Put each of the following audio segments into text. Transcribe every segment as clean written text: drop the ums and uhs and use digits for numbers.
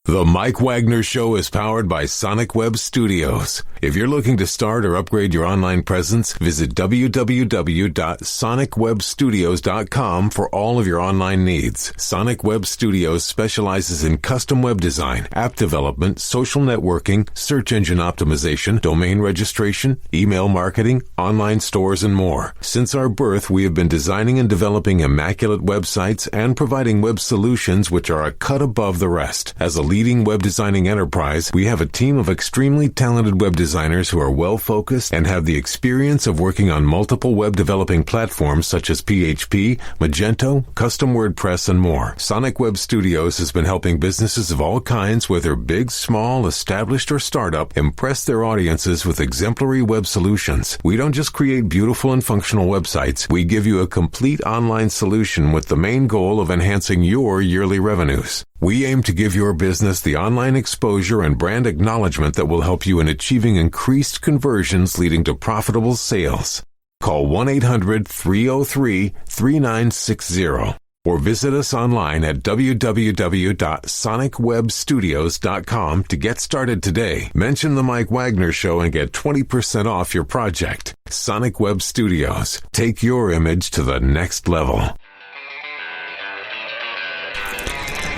The Mike Wagner Show is powered by Sonic Web Studios. If you're looking to start or upgrade your online presence, visit www.sonicwebstudios.com for all of your online needs. Sonic Web Studios specializes in custom web design, app development, social networking, search engine optimization, domain registration, email marketing, online stores, and more. Since our birth, we have been designing and developing immaculate websites and providing web solutions which are a cut above the rest. As a leading web designing enterprise, we have a team of extremely talented web designers who are well-focused and have the experience of working on multiple web developing platforms such as PHP, Magento, Custom WordPress, and more. Sonic Web Studios has been helping businesses of all kinds, whether big, small, established, or startup, impress their audiences with exemplary web solutions. We don't just create beautiful and functional websites. We give you a complete online solution with the main goal of enhancing your yearly revenues. We aim to give your business the online exposure and brand acknowledgement that will help you in achieving increased conversions leading to profitable sales. Call 1-800-303-3960 or visit us online at www.sonicwebstudios.com to get started today. Mention the Mike Wagner Show and get 20% off your project. Sonic Web Studios. Take your image to the next level.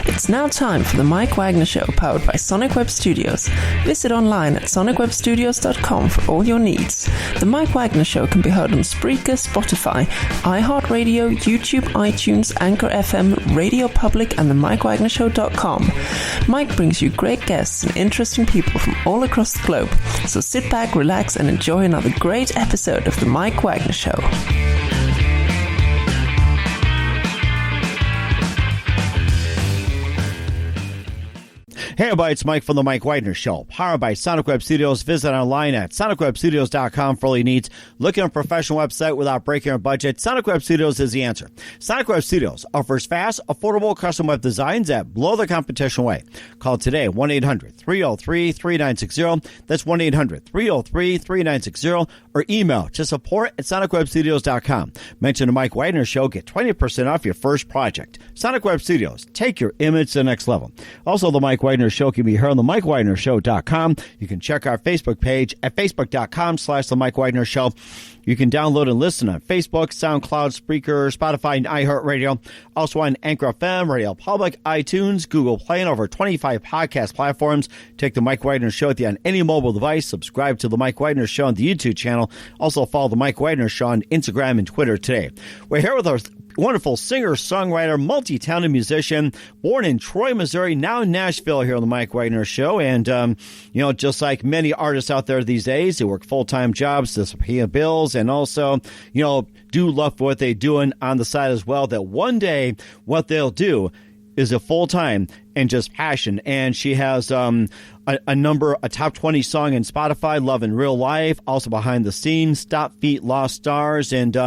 It's now time for the Mike Wagner Show, powered by Sonic Web Studios. Visit online at sonicwebstudios.com for all your needs. The Mike Wagner Show can be heard on Spreaker, Spotify, iHeartRadio, YouTube, iTunes, Anchor FM, Radio Public, and the MikeWagnerShow.com. Mike brings you great guests and interesting people from all across the globe. So sit back, relax, and enjoy another great episode of the Mike Wagner Show. Hey everybody, it's Mike from the Mike Wagner Show, powered by Sonic Web Studios. Visit online at sonicwebstudios.com for all your needs. Looking at a professional website without breaking your budget? Sonic Web Studios is the answer. Sonic Web Studios offers fast, affordable custom web designs that blow the competition away. Call today, 1-800-303-3960. That's 1-800-303-3960. Or email to support@sonicwebstudios.com. Mention the Mike Wagner Show, get 20% off your first project. Sonic Web Studios, take your image to the next level. Also, the Mike Wagner Show can be heard on the MikeWagnerShow.com. You can check our Facebook page at facebook.com/The Mike Wagner Show. You can download and listen on Facebook, SoundCloud, Spreaker, Spotify, and iHeartRadio. Also on Anchor FM, Radio Public, iTunes, Google Play, and over 25 podcast platforms. Take the Mike Wagner Show on any mobile device. Subscribe to the Mike Wagner Show on the YouTube channel. Also follow the Mike Wagner Show on Instagram and Twitter today. We're here with our wonderful singer, songwriter, multi-talented musician, born in Troy, Missouri, now in Nashville here on the Mike Wagner Show. And, just like many artists out there these days, they work full-time jobs to pay bills and also, do love what they're doing on the side as well, that one day what they'll do is a full-time and just passion. And she has a top 20 song in Spotify, Love in Real Life, also Behind the Scenes, Stop Feet, Lost Stars, and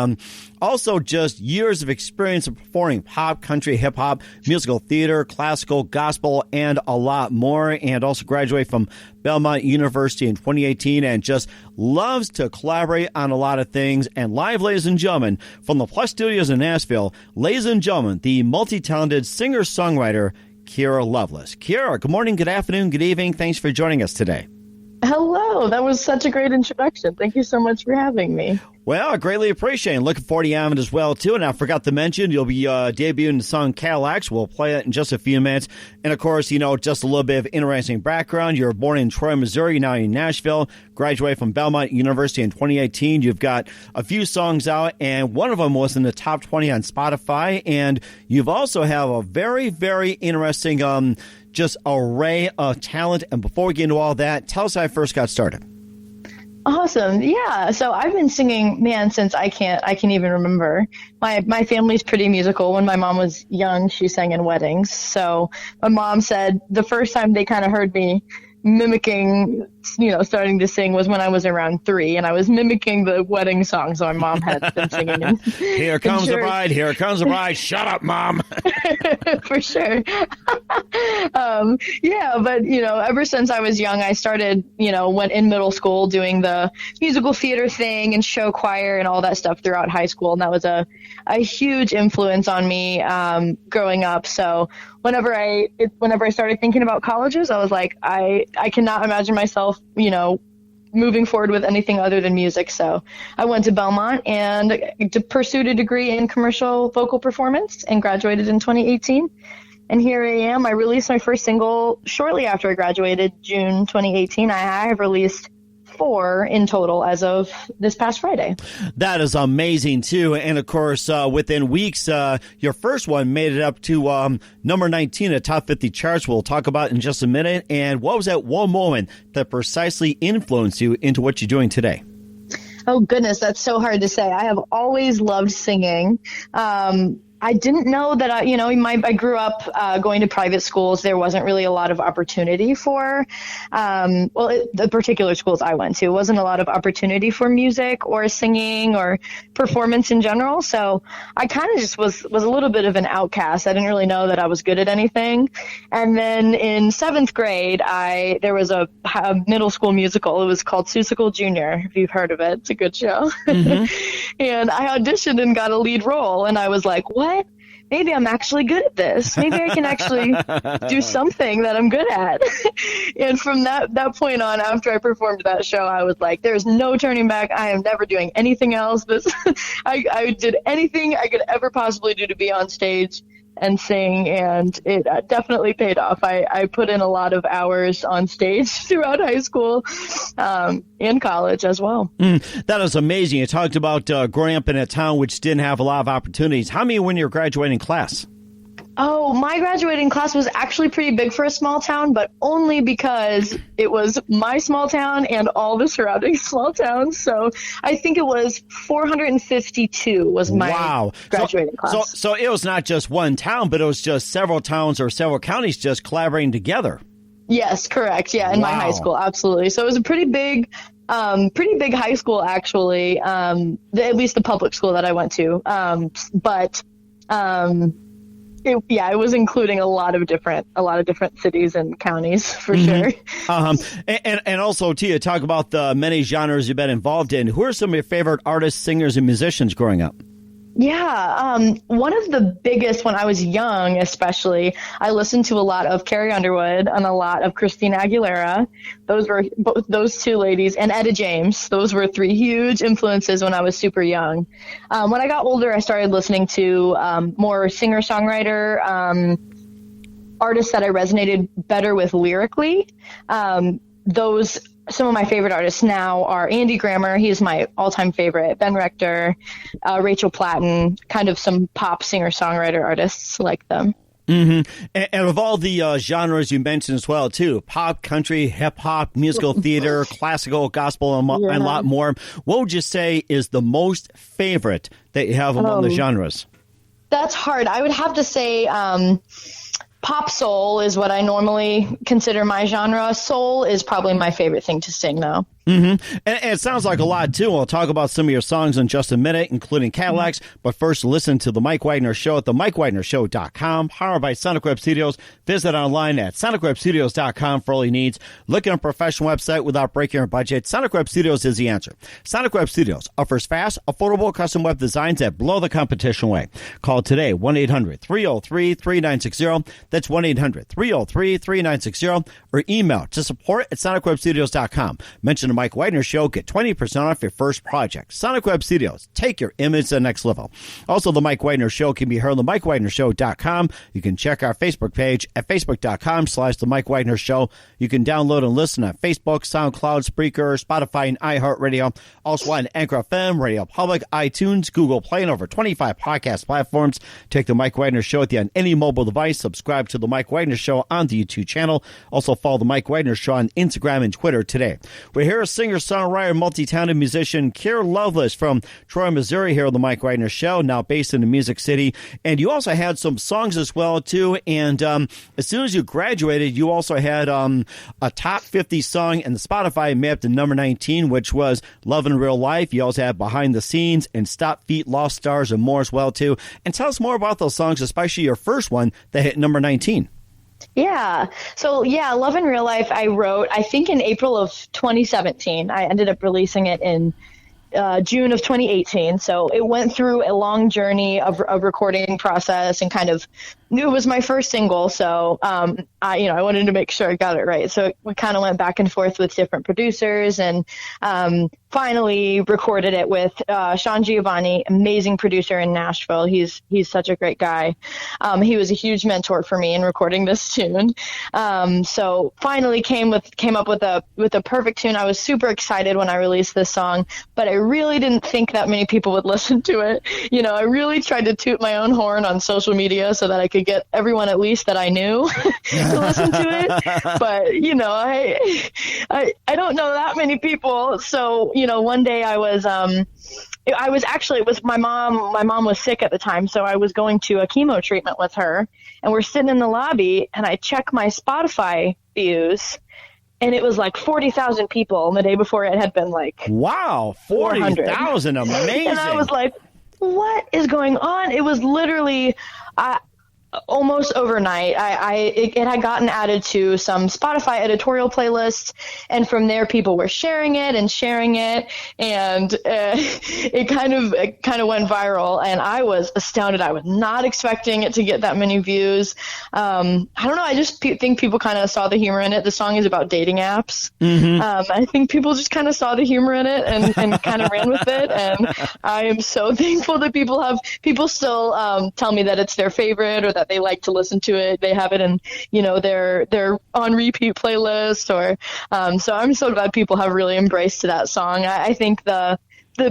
also just years of experience of performing pop, country, hip-hop, musical theater, classical, gospel, and a lot more, and also graduated from Belmont University in 2018 and just loves to collaborate on a lot of things. And live, ladies and gentlemen, from the Plus Studios in Nashville, ladies and gentlemen, the multi-talented singer-songwriter, Kiera Loveless. Kiera, good morning, good afternoon, good evening. Thanks for joining us today. Hello. That was such a great introduction. Thank you so much for having me. Well, I greatly appreciate it. Looking forward to having it as well, too. And I forgot to mention, you'll be debuting the song Cadillacs. We'll play it in just a few minutes. And, of course, just a little bit of interesting background. You were born in Troy, Missouri, now in Nashville. Graduated from Belmont University in 2018. You've got a few songs out, and one of them was in the top 20 on Spotify. And you've also have a very, very interesting just array of talent. And before we get into all that, tell us how I first got started. Awesome. Yeah. So I've been singing, since I can even remember. My family's pretty musical. When my mom was young, she sang in weddings. So my mom said the first time they kind of heard me mimicking, starting to sing was when I was around 3, and I was mimicking the wedding songs my mom had been singing. Here comes the bride, here comes the bride. Shut up, Mom. For sure. But, ever since I was young, I started, went in middle school doing the musical theater thing and show choir and all that stuff throughout high school. And that was a huge influence on me growing up. So whenever I started thinking about colleges, I was like, I cannot imagine myself, moving forward with anything other than music. So I went to Belmont and pursued a degree in commercial vocal performance and graduated in 2018. And here I am. I released my first single shortly after I graduated, June 2018. I have released 4 in total as of this past Friday. That is amazing, too. And, of course, within weeks, your first one made it up to number 19 at Top 50 charts. We'll talk about in just a minute. And what was that one moment that precisely influenced you into what you're doing today? Oh, goodness, that's so hard to say. I have always loved singing. I didn't know that, I grew up going to private schools. There wasn't really a lot of opportunity for, the particular schools I went to wasn't a lot of opportunity for music or singing or performance in general. So I kind of just was a little bit of an outcast. I didn't really know that I was good at anything. And then in 7th grade, there was a middle school musical. It was called Seussical Junior, if you've heard of it. It's a good show. Mm-hmm. And I auditioned and got a lead role. And I was like, what? Maybe I'm actually good at this. Maybe I can actually do something that I'm good at. And from that point on, after I performed that show, I was like, there's no turning back. I am never doing anything else. I did anything I could ever possibly do to be on stage and sing, and it definitely paid off. I put in a lot of hours on stage throughout high school and college as well. That is amazing. You talked about growing up in a town which didn't have a lot of opportunities. How many were in your graduating class? Oh, my graduating class was actually pretty big for a small town, but only because it was my small town and all the surrounding small towns. So I think it was 452 was my graduating class. So it was not just one town, but it was just several towns or several counties just collaborating together. Yes, correct. Yeah, in my high school, absolutely. So it was a pretty big high school, actually, at least the public school that I went to. It was including a lot of different cities and counties for sure. And also, Tia, talk about the many genres you've been involved in. Who are some of your favorite artists, singers, and musicians growing up? Yeah, one of the biggest when I was young, especially, I listened to a lot of Carrie Underwood and a lot of Christina Aguilera. Those were those 2 ladies, and Etta James. Those were 3 huge influences when I was super young. When I got older, I started listening to more singer-songwriter artists that I resonated better with lyrically. Some of my favorite artists now are Andy Grammer. He is my all-time favorite. Ben Rector, Rachel Platten, kind of some pop singer-songwriter artists like them. Mm-hmm. And of all the genres you mentioned as well, too, pop, country, hip-hop, musical theater, classical, gospel, and a lot more, what would you say is the most favorite that you have among the genres? That's hard. I would have to say pop soul is what I normally consider my genre. Soul is probably my favorite thing to sing, though. Mm-hmm. And it sounds like a lot, too. We'll talk about some of your songs in just a minute, including Cadillacs. But first, listen to The Mike Wagner Show at themikewagnershow.com, powered by Sonic Web Studios. Visit online at sonicwebstudios.com for all your needs. Look at a professional website without breaking your budget. Sonic Web Studios is the answer. Sonic Web Studios offers fast, affordable custom web designs that blow the competition away. Call today, 1-800-303-3960. That's 1-800-303-3960. Or email to support@sonicwebstudios.com. Mention the Mike Wagner Show. Get 20% off your first project. Sonic Web Studios. Take your image to the next level. Also, the Mike Wagner Show can be heard on the MikeWagnerShow.com. You can check our Facebook page at Facebook.com/The Mike Wagner Show. You can download and listen on Facebook, SoundCloud, Spreaker, Spotify, and iHeartRadio. Also on Anchor FM, Radio Public, iTunes, Google Play, and over 25 podcast platforms. Take the Mike Wagner Show with you on any mobile device. Subscribe to the Mike Wagner Show on the YouTube channel. Also follow the Mike Wagner Show on Instagram and Twitter today. We're here Kiera, singer, songwriter, multi-talented musician, Kiera Loveless from Troy, Missouri, here on the Mike Wagner Show, now based in the Music City. And you also had some songs as well, too. And as soon as you graduated, you also had a top 50 song in the Spotify mapped to number 19, which was Love in Real Life. You also had Behind the Scenes and Stop Feet, Lost Stars, and more as well, too. And tell us more about those songs, especially your first one that hit number 19. Yeah. So, yeah, Love in Real Life, I wrote, I think in April of 2017. I ended up releasing it in June of 2018. So it went through a long journey of recording process and kind of, it was my first single. So, I wanted to make sure I got it right. So we kind of went back and forth with different producers and finally recorded it with Sean Giovanni, amazing producer in Nashville. He's such a great guy. He was a huge mentor for me in recording this tune. So finally came up with a perfect tune. I was super excited when I released this song, but I really didn't think that many people would listen to it. I really tried to toot my own horn on social media so that I could get everyone at least that I knew to listen to it. But, I don't know that many people. So, one day I was it was my mom was sick at the time. So I was going to a chemo treatment with her and we're sitting in the lobby and I check my Spotify views and it was like 40,000 people. And the day before it had been like, wow, 40,000. Amazing. And I was like, what is going on? It was literally, almost overnight, it had gotten added to some Spotify editorial playlists, and from there, people were sharing it, and it kind of went viral, and I was astounded. I was not expecting it to get that many views. I don't know. I just think people kind of saw the humor in it. The song is about dating apps. Mm-hmm. I think people just kind of saw the humor in it and kind of ran with it, and I am so thankful that people still tell me that it's their favorite or that they like to listen to it. They have it in, their on repeat playlist so I'm so glad people have really embraced that song. I think the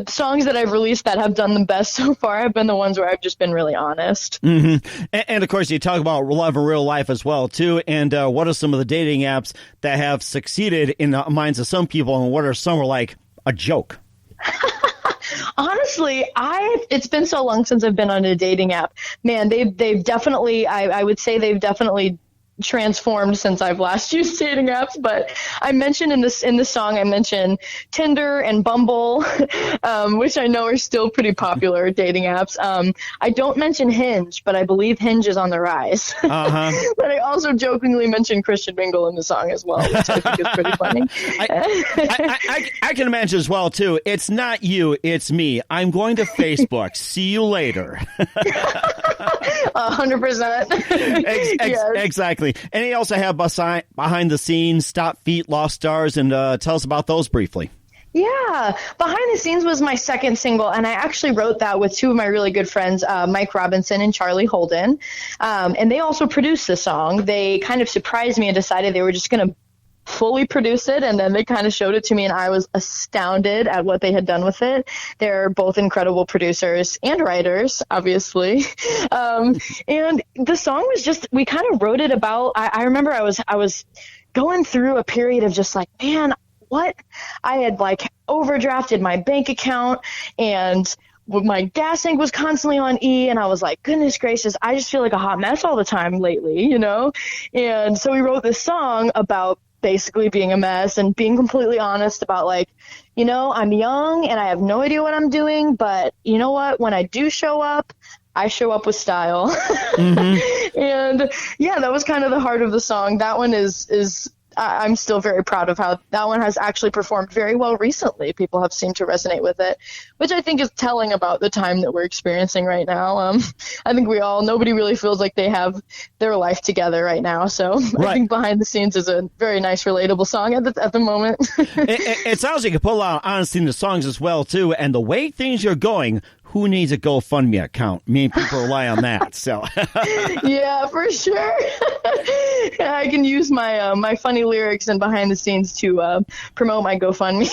songs that I've released that have done the best so far have been the ones where I've just been really honest. Mm-hmm. And of course, you talk about Love in Real Life as well, too. And what are some of the dating apps that have succeeded in the minds of some people, and what are some are like a joke? Honestly, it's been so long since I've been on a dating app. Man, they've definitely, I would say they've definitely transformed since I've last used dating apps. But I mentioned in this song, I mentioned Tinder and Bumble, which I know are still pretty popular dating apps. I don't mention Hinge, but I believe Hinge is on the rise. Uh-huh. But I also jokingly mentioned Christian Mingle in the song as well, which I think is pretty funny. I can imagine as well, too. It's not you, it's me. I'm going to Facebook. See you later. 100%. Yes. Exactly. And you also have Behind the Scenes, Stop Feet, Lost Stars, and tell us about those briefly. Yeah, Behind the Scenes was my second single, and I actually wrote that with two of my really good friends, Mike Robinson and Charlie Holden, and they also produced the song. They kind of surprised me and decided they were just going to fully produce it, and then they kind of showed it to me, and I was astounded at what they had done with it. They're both incredible producers and writers, obviously. And the song was just, we kind of wrote it about, I remember I was going through a period of just like, man, what? I had like overdrafted my bank account, and my gas tank was constantly on E, and I was like, goodness gracious, I just feel like a hot mess all the time lately, And so we wrote this song about basically being a mess and being completely honest about like, I'm young and I have no idea what I'm doing, but you know what? When I do show up, I show up with style. Mm-hmm. And yeah, that was kind of the heart of the song. That one is I'm still very proud of how that one has actually performed very well recently. People have seemed to resonate with it, which I think is telling about the time that we're experiencing right now. I think nobody really feels like they have their life together right now. So right. I think Behind the Scenes is a very nice, relatable song at the moment. It sounds like you put a lot of honesty in the songs as well, too. And the way things are going, who needs a GoFundMe account? Me and people rely on that. So yeah, for sure. I can use my my funny lyrics and behind the scenes to promote my GoFundMe.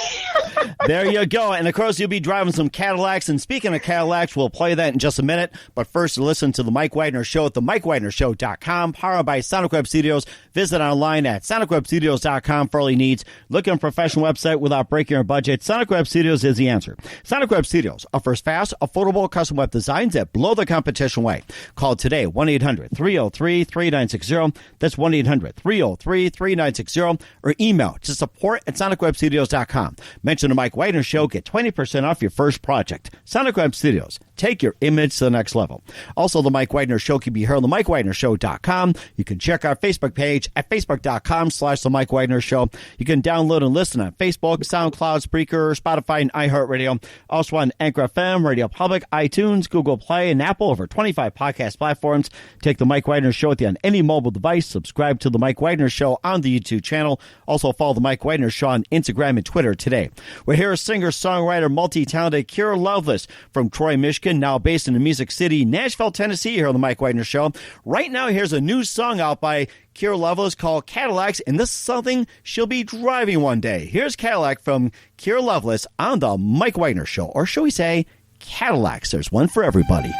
There you go. And of course, you'll be driving some Cadillacs. And speaking of Cadillacs, we'll play that in just a minute. But first, listen to the Mike Wagner Show at themikewagnershow.com, powered by Sonic Web Studios. Visit online at sonicwebstudios.com for all your needs. Look at a professional website without breaking your budget. Sonic Web Studios is the answer. Sonic Web Studios offers fast, affordable custom web designs that blow the competition away. Call today, 1-800-303-3960. That's 1-800-303-3960. Or email to support@sonicwebstudios.com. Mention the Mike Wagner Show. Get 20% off your first project. Sonic Web Studios. Take your image to the next level. Also, the Mike Wagner Show can be heard on the MikeWagnerShow.com. You can check our Facebook page at Facebook.com/The Mike Wagner Show. You can download and listen on Facebook, SoundCloud, Spreaker, Spotify, and iHeartRadio. Also on Anchor FM, Radio Public, iTunes, Google Play, and Apple. Over 25 podcast platforms. Take the Mike Wagner Show with you on any mobile device. Subscribe to the Mike Wagner Show on the YouTube channel. Also follow the Mike Wagner Show on Instagram and Twitter today. We're here as singer, songwriter, multi-talented Kiera Loveless from Troy, Michigan, now based in the Music City, Nashville, Tennessee, here on the Mike Wagner Show. Right now, here's a new song out by Kiera Loveless called Cadillacs, and this is something she'll be driving one day. Here's Cadillac from Kiera Loveless on the Mike Wagner Show, or shall we say, Cadillacs. There's one for everybody.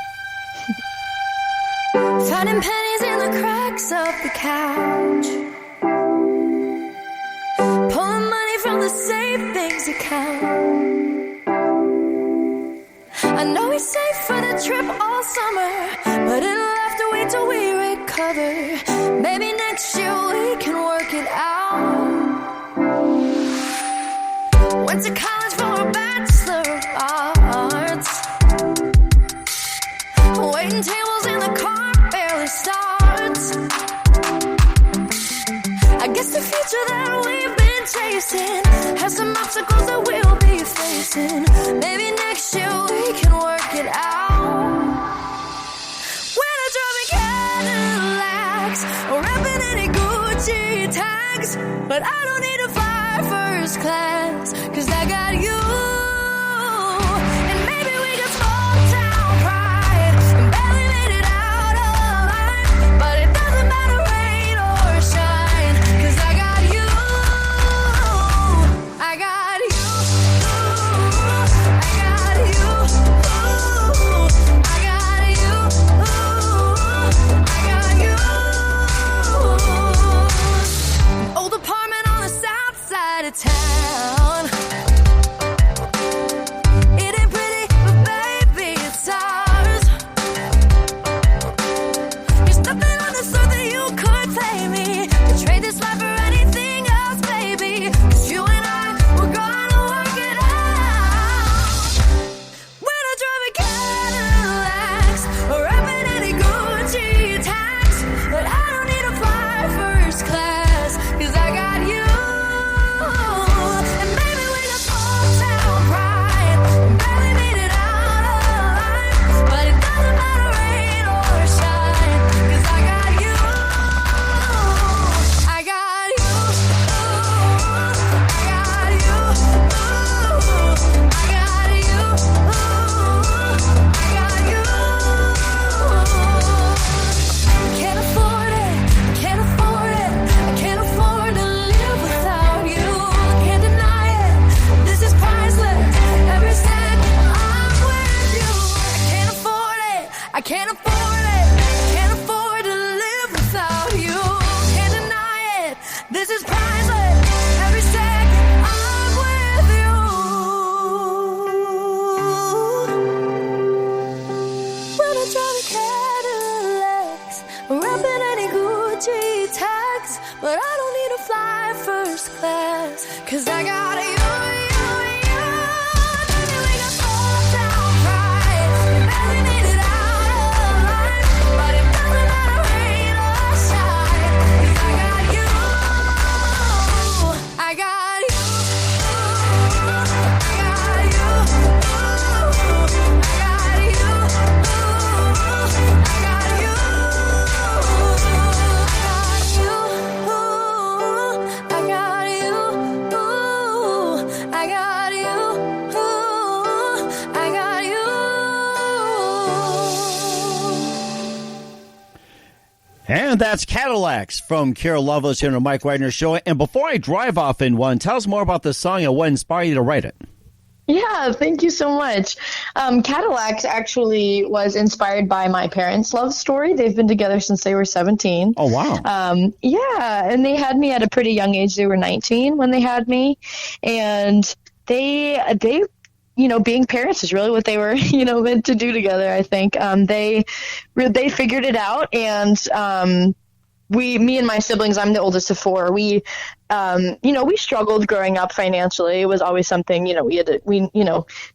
Finding pennies in the cracks of the couch, pulling money from the savings account. I know we saved for the trip all summer, but it'll have to wait till we recover. Maybe next year we can work it out. Went to college for a Bachelor of Arts, waiting tables in the car barely starts. I guess the future that we've been chasing has some obstacles that we'll be facing. Maybe next year we can work it out. When I'm driving Cadillacs, or rapping any Gucci tags, but I don't need to fly first class, 'cause I got you. And maybe we got small town pride and barely made it out alive, but it doesn't matter rain or shine, 'cause I got you. I got you. I got you. I got you. I got you. Old apartment on the south side of town. It ain't pretty, but baby, it's ours. There's nothing on this earth that you could pay me to trade this life for anything else, baby. 'Cause you and I, we're gonna work it out. When I'm driving Cadillacs, or rapping any Gucci tags, but I don't need to fly first class, 'cause I got you. And maybe we got small town pride and barely made it out alive, but it doesn't matter rain or shine, 'cause I got you. I got you. I got you. I got you. I got you. Can't afford it. Can't afford it. I can't afford to live without you. Can't deny it. This is priceless. Every second I'm with you. I can't afford it. I can't afford it. Can't afford to live without you. Can't deny it. This is priceless. Every second I'm with you. When I'm driving Cadillacs, rapping any Gucci tags, but I don't need to fly first class, 'cause I got you. Maybe we got small town pride and barely made it out alive, but it doesn't matter rain or shine, 'cause I got you. I got you. I got you. I got you. I got you. I got you. I got you. And that's Cadillacs from Kiera Loveless here on the Mike Wagner Show. And before I drive off in one, tell us more about the song and what inspired you to write it. Yeah, thank you so much. Cadillacs actually was inspired by my parents' love story. They've been together since they were 17. Oh, wow. Yeah, and they had me at a pretty young age. They were 19 when they had me. And they being parents is really what they were, meant to do together, I think. They figured it out, and me and my siblings, I'm the oldest of four, we struggled growing up financially. It was always something, we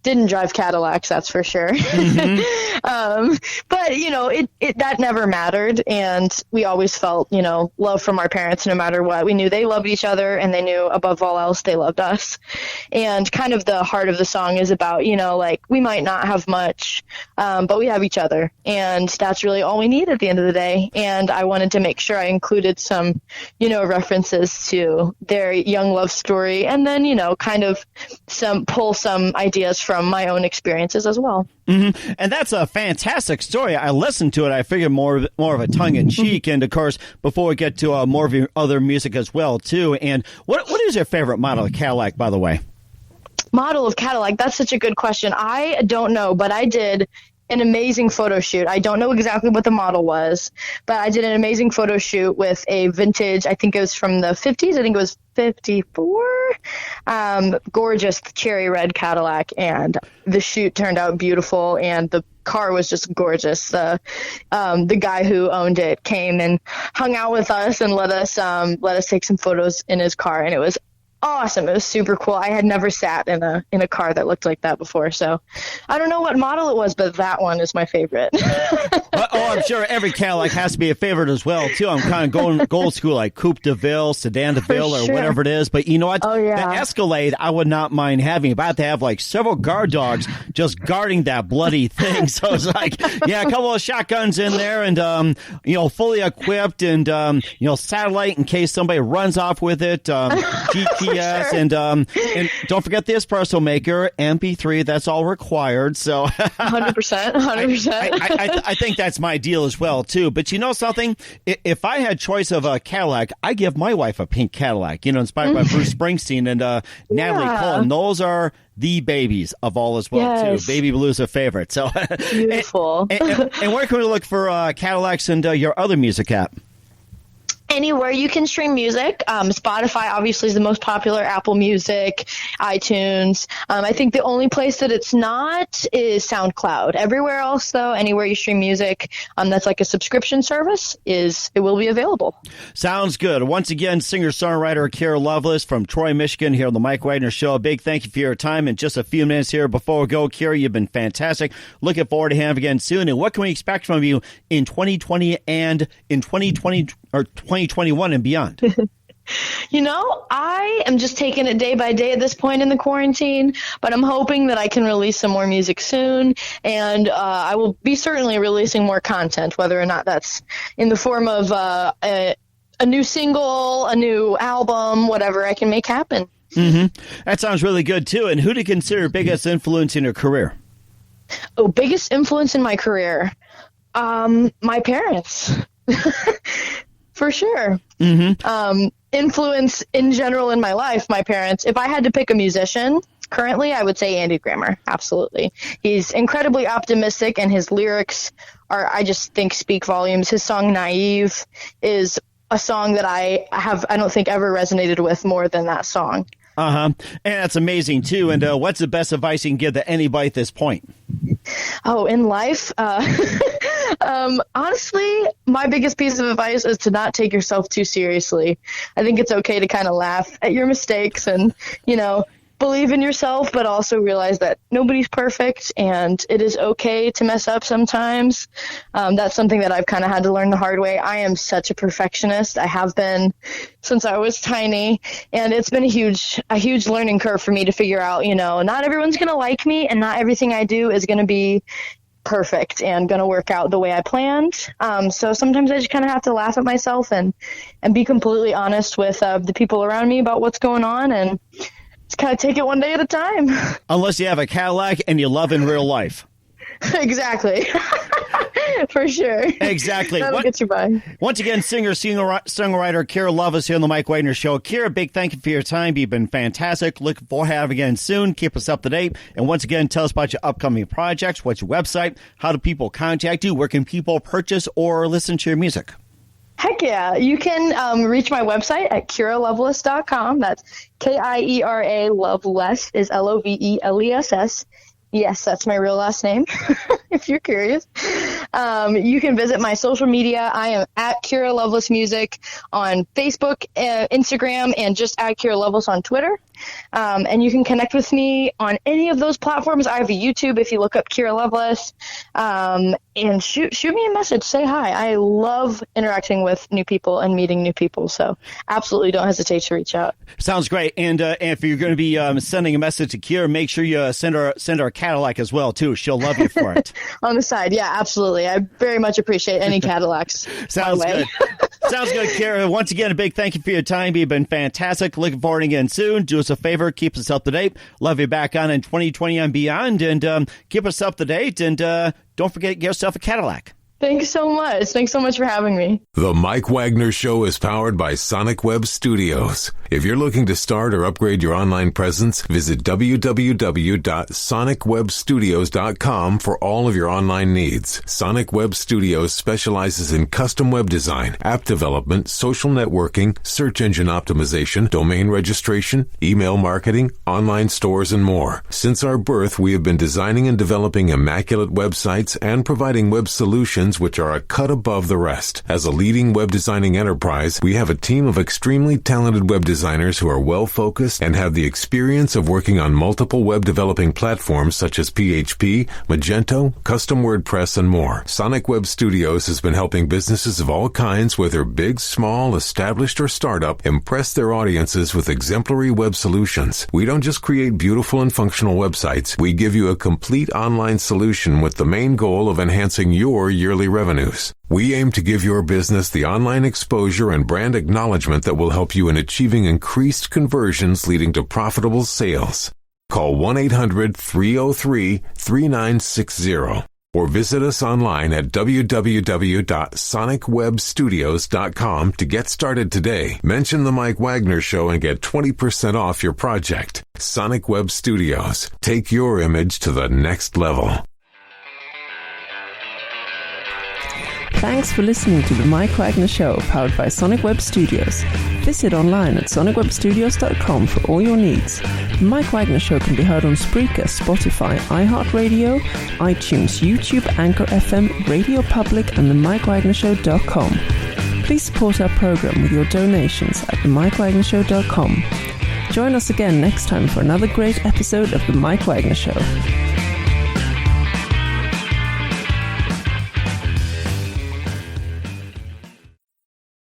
didn't drive Cadillacs, that's for sure. Mm-hmm. But that never mattered. And we always felt, love from our parents, no matter what. We knew they loved each other, and they knew above all else, they loved us. And kind of the heart of the song is about, we might not have much, but we have each other. And that's really all we need at the end of the day. And I wanted to make sure I included some, references to their young love story, and then kind of pull some ideas from my own experiences as well. Mm-hmm. And that's a fantastic story. I listened to it. I figured more of a tongue in cheek, and of course, before we get to more of your other music as well too. And what is your favorite model of Cadillac, by the way? Model of Cadillac? That's such a good question. I don't know, but I did an amazing photo shoot. I don't know exactly what the model was, but I did an amazing photo shoot with a vintage, I think it was from the 50s. I think it was 54. Gorgeous cherry red Cadillac, and the shoot turned out beautiful, and the car was just gorgeous. The guy who owned it came and hung out with us and let us take some photos in his car, and it was awesome. It was super cool. I had never sat in a car that looked like that before, so I don't know what model it was, but that one is my favorite. I'm sure every Cadillac has to be a favorite as well too. I'm kind of going old school, like Coupe de Ville, Sedan de Ville, or whatever it is. But you know what? Oh, yeah. The Escalade, I would not mind having. About to have like several guard dogs just guarding that bloody thing. So it's like, a couple of shotguns in there, and fully equipped, and satellite in case somebody runs off with it. GPS. Sure. And don't forget the espresso maker, MP3. That's all required. So 100%. I think that's my deal as well too. But you know something? If I had choice of a Cadillac, I give my wife a pink Cadillac. Inspired by Bruce Springsteen and Natalie Cole. And those are the babies of all as well too. Baby blue's a favorite. So beautiful. and where can we look for Cadillacs and your other music at? Anywhere you can stream music. Spotify obviously is the most popular, Apple Music, iTunes. I think the only place that it's not is SoundCloud. Everywhere else, though, anywhere you stream music, that's like a subscription service, it will be available. Sounds good. Once again, singer-songwriter Kiera Loveless from Troy, Michigan, here on the Mike Wagner Show. A big thank you for your time. In just a few minutes here before we go, Kiera, you've been fantastic. Looking forward to having you again soon. And what can we expect from you in 2020 and in 2020 or 2021 and beyond? I am just taking it day by day at this point in the quarantine, but I'm hoping that I can release some more music soon, and I will be certainly releasing more content, whether or not that's in the form of a new single, a new album, whatever I can make happen. Mm-hmm. That sounds really good, too. And who do you consider biggest influence in your career? Oh, biggest influence in my career? My parents. For sure. Mm-hmm. Influence in general in my life, my parents. If I had to pick a musician currently, I would say Andy Grammer. Absolutely. He's incredibly optimistic, and his lyrics I just think speak volumes. His song Naive is a song that I don't think ever resonated with more than that song. Uh-huh. And that's amazing, too. And what's the best advice you can give to anybody at this point? Oh, in life? Honestly, my biggest piece of advice is to not take yourself too seriously. I think it's okay to kind of laugh at your mistakes and, believe in yourself, but also realize that nobody's perfect and it is okay to mess up sometimes. That's something that I've kind of had to learn the hard way. I am such a perfectionist. I have been since I was tiny, and it's been a huge learning curve for me to figure out, not everyone's going to like me, and not everything I do is going to be perfect and going to work out the way I planned. So sometimes I just kind of have to laugh at myself and be completely honest with the people around me about what's going on, and just kind of take it one day at a time. Unless you have a Cadillac and you love in real life. Exactly. For sure. Exactly. That'll get you by. Once again, singer-songwriter Kiera Loveless here on the Mike Wagner Show. Kiera, big thank you for your time. You've been fantastic. Looking forward to having you again soon. Keep us up to date. And once again, tell us about your upcoming projects. What's your website? How do people contact you? Where can people purchase or listen to your music? Heck yeah. You can reach my website at KieraLoveless.com. That's Kiera. Loveless is Loveless. Yes, that's my real last name, if you're curious. You can visit my social media. I am at Kiera Loveless Music on Facebook, Instagram, and just at Kiera Loveless on Twitter. And you can connect with me on any of those platforms. I have a YouTube if you look up Kiera Loveless. And shoot me a message. Say hi. I love interacting with new people and meeting new people. So absolutely don't hesitate to reach out. Sounds great. And if you're going to be sending a message to Kiera, make sure you send her a Cadillac as well, too. She'll love you for it. On the side. Yeah, absolutely. I very much appreciate any Cadillacs. Sounds good. Sounds good, Kiera. Once again, a big thank you for your time. You've been fantastic. Looking forward to again soon. Do us a favor. Keep us up to date. Love you back on in 2020 and beyond. And keep us up to date. And don't forget to get yourself a Cadillac. Thanks so much. Thanks so much for having me. The Mike Wagner Show is powered by Sonic Web Studios. If you're looking to start or upgrade your online presence, visit www.sonicwebstudios.com for all of your online needs. Sonic Web Studios specializes in custom web design, app development, social networking, search engine optimization, domain registration, email marketing, online stores, and more. Since our birth, we have been designing and developing immaculate websites and providing web solutions which are a cut above the rest. As a leading web designing enterprise, we have a team of extremely talented web designers who are well-focused and have the experience of working on multiple web developing platforms such as PHP, Magento, custom WordPress, and more. Sonic Web Studios has been helping businesses of all kinds, whether big, small, established, or startup, impress their audiences with exemplary web solutions. We don't just create beautiful and functional websites. We give you a complete online solution with the main goal of enhancing your yearly revenues. We aim to give your business the online exposure and brand acknowledgement that will help you in achieving increased conversions leading to profitable sales. Call 1-800-303-3960 or visit us online at www.sonicwebstudios.com to get started today. Mention the Mike Wagner Show and get 20% off your project. Sonic Web Studios. Take your image to the next level. Thanks for listening to The Mike Wagner Show, powered by Sonic Web Studios. Visit online at sonicwebstudios.com for all your needs. The Mike Wagner Show can be heard on Spreaker, Spotify, iHeartRadio, iTunes, YouTube, Anchor FM, Radio Public, and themikewagnershow.com. Please support our program with your donations at themikewagnershow.com. Join us again next time for another great episode of The Mike Wagner Show.